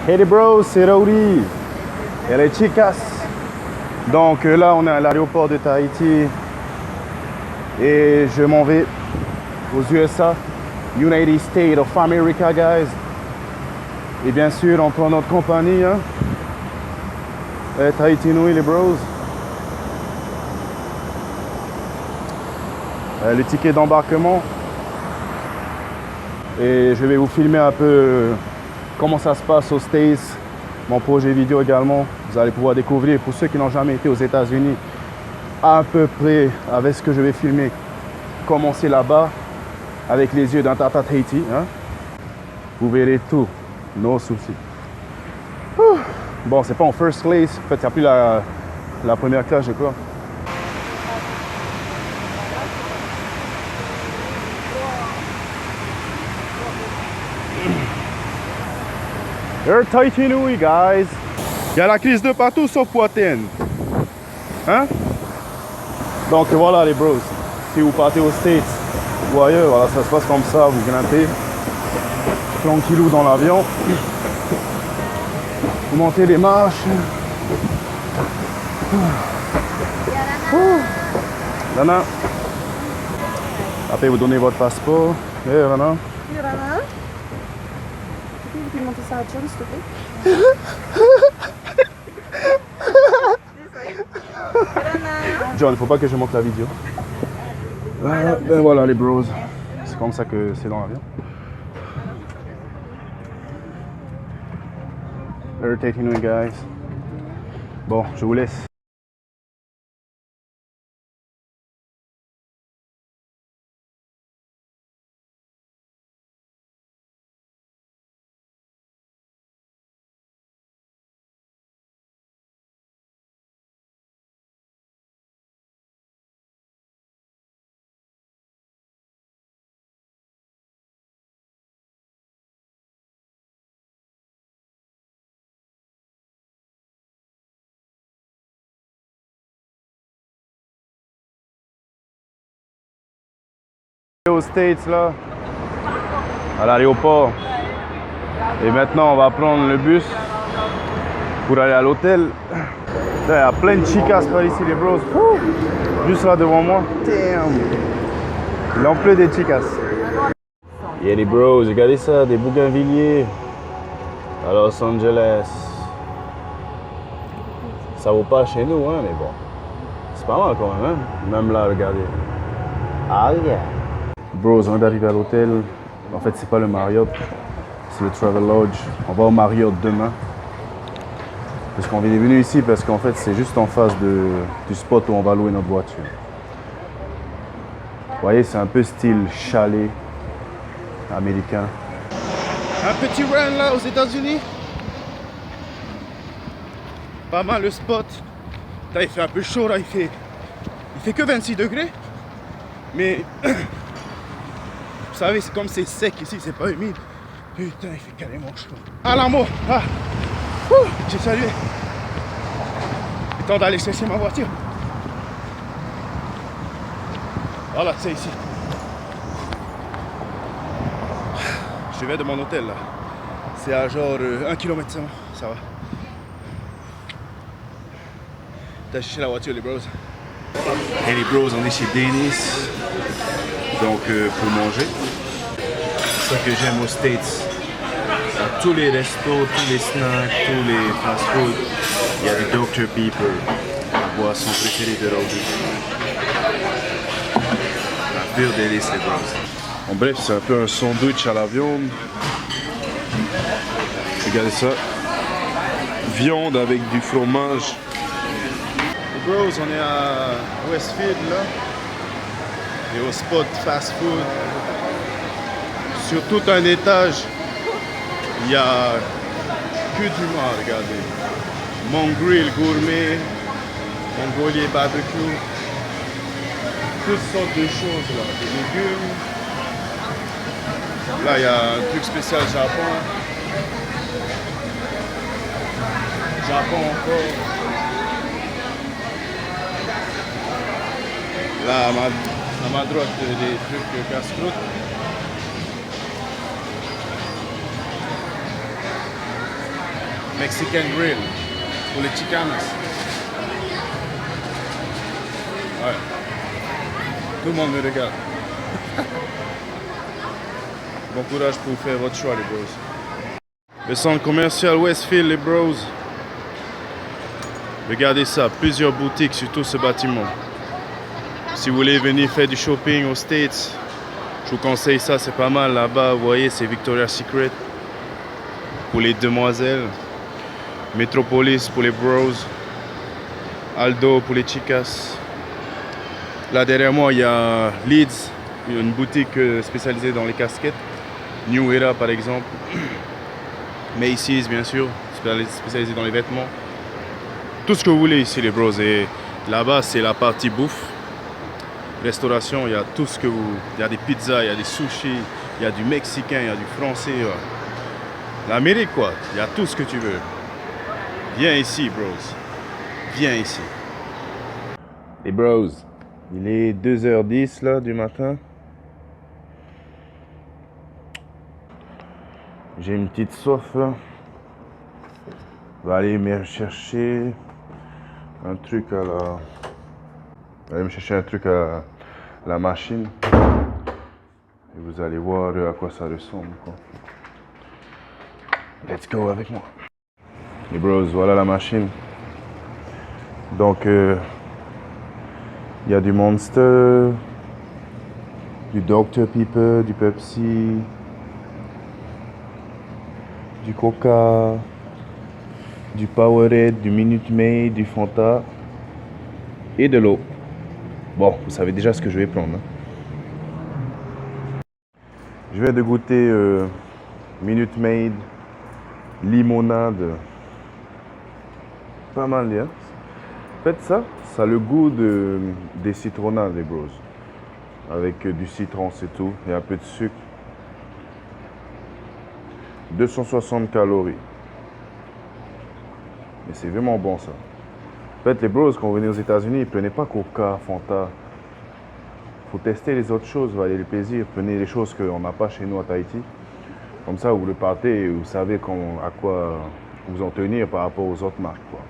Hey les bros, c'est Raouli et les chicas. Donc là, on est à l'aéroport de Tahiti et je m'en vais aux USA, United States of America, guys. Et bien sûr, on prend notre compagnie, hein. Tahiti Nui, les bros. Le ticket d'embarquement. Et je vais vous filmer un peu comment ça se passe aux States, mon projet vidéo également. Vous allez pouvoir découvrir, pour ceux qui n'ont jamais été aux États-Unis, à peu près avec ce que je vais filmer, comment c'est là-bas, avec les yeux d'un Tata Tahiti. Hein? Vous verrez tout, no soucis. Bon, c'est pas en first class, en fait, il n'y a plus la première classe, je crois. Air Tahiti Nui, guys. Il y a la crise de partout sauf Poitraine. Hein? Donc voilà les bros. Si vous partez aux States ou ailleurs, voilà, ça se passe comme ça. Vous grimpez tranquillou dans l'avion. Vous montez les marches. Rana. Après vous donnez votre passeport. Hey, Rana. Tu peux monter ça à John, s'il te plaît? John, il faut pas que je monte la vidéo. Ben voilà les bros. C'est comme ça que c'est dans l'avion. Air Tahiti Nui, guys. Bon, je vous laisse. Aux States là, à l'aéroport, et maintenant on va prendre le bus pour aller à l'hôtel. Il y a plein de chicas par ici les bros. Juste là devant moi. Damn. Il en pleut des chicas. Et les bros, regardez ça, des bougainvilliers à Los Angeles. Ça vaut pas chez nous, hein, mais bon, c'est pas mal quand même, hein? Même là, regardez. Ah yeah. Bros, on vient d'arriver à l'hôtel. En fait, c'est pas le Marriott, c'est le Travelodge. On va au Marriott demain. Parce qu'on est venu ici parce qu'en fait, c'est juste en face du spot où on va louer notre voiture. Vous voyez, c'est un peu style chalet américain. Un petit run là aux États-Unis. Pas mal le spot. Là, il fait un peu chaud là, il fait que 26 degrés. Mais vous savez, c'est comme c'est sec ici, c'est pas humide. Putain, il fait carrément chaud. Ah l'amour, ah, j'ai salué. Temps d'aller chercher ma voiture. Voilà, c'est ici. Je vais de mon hôtel là. C'est à genre 1 km seulement, ça va. T'as cherché la voiture les bros. Et les bros, on est chez Dennis. Donc pour manger. C'est ça que j'aime aux States. Dans tous les restos, tous les snacks, tous les fast-food, il y a du Dr Pepper, la boisson préférée de Raouli. La pure délice les bros. En bref, c'est un peu un sandwich à la viande. Regardez ça. Viande avec du fromage. Les bros, on est à Westfield là. Et au spot fast food. Sur tout un étage, il y a que du noir, regardez. Mon grill gourmet, mongolier barbecue, toutes sortes de choses là, des légumes. Là, il y a un truc spécial Japon. Japon encore. Là, à ma droite, des trucs casse-croûte. Mexican grill pour les chicanas. Ouais. Tout le monde me regarde. Bon courage pour faire votre choix, les bros. Le centre commercial Westfield, les bros. Regardez ça, plusieurs boutiques sur tout ce bâtiment. Si vous voulez venir faire du shopping aux States, je vous conseille ça, c'est pas mal là-bas. Vous voyez, c'est Victoria's Secret pour les demoiselles, Metropolis pour les bros, Aldo pour les chicas. Là derrière moi, il y a Leeds, une boutique spécialisée dans les casquettes. New Era par exemple. Macy's bien sûr, spécialisée dans les vêtements. Tout ce que vous voulez ici les bros. Et là-bas c'est la partie bouffe. Restauration, il y a tout ce que vous... Il y a des pizzas, il y a des sushis, il y a du mexicain, il y a du français. L'Amérique quoi, il y a tout ce que tu veux. Viens ici bros. Viens ici. Les bros, il est 2h10 là du matin. J'ai une petite soif là. Je vais aller me chercher un truc à la... Allez me chercher un truc à la machine. Et vous allez voir à quoi ça ressemble quoi. Let's go avec moi. Les bros, voilà la machine. Donc il y a du Monster, du Dr Pepper, du Pepsi, du Coca, du Powerade, du Minute Maid, du Fanta et de l'eau. Bon, vous savez déjà ce que je vais prendre. Hein. Je viens de goûter Minute Maid, limonade. Pas mal, hein. En fait, ça a le goût des citronnades, les bros. Avec du citron, c'est tout. Et un peu de sucre. 260 calories. Mais c'est vraiment bon, ça. En fait, les bros, quand vous venez aux États-Unis, prenez pas Coca, Fanta. Faut tester les autres choses, valez le plaisir. Prenez les choses qu'on n'a pas chez nous à Tahiti. Comme ça, vous le partez et vous savez à quoi vous en tenir par rapport aux autres marques, quoi.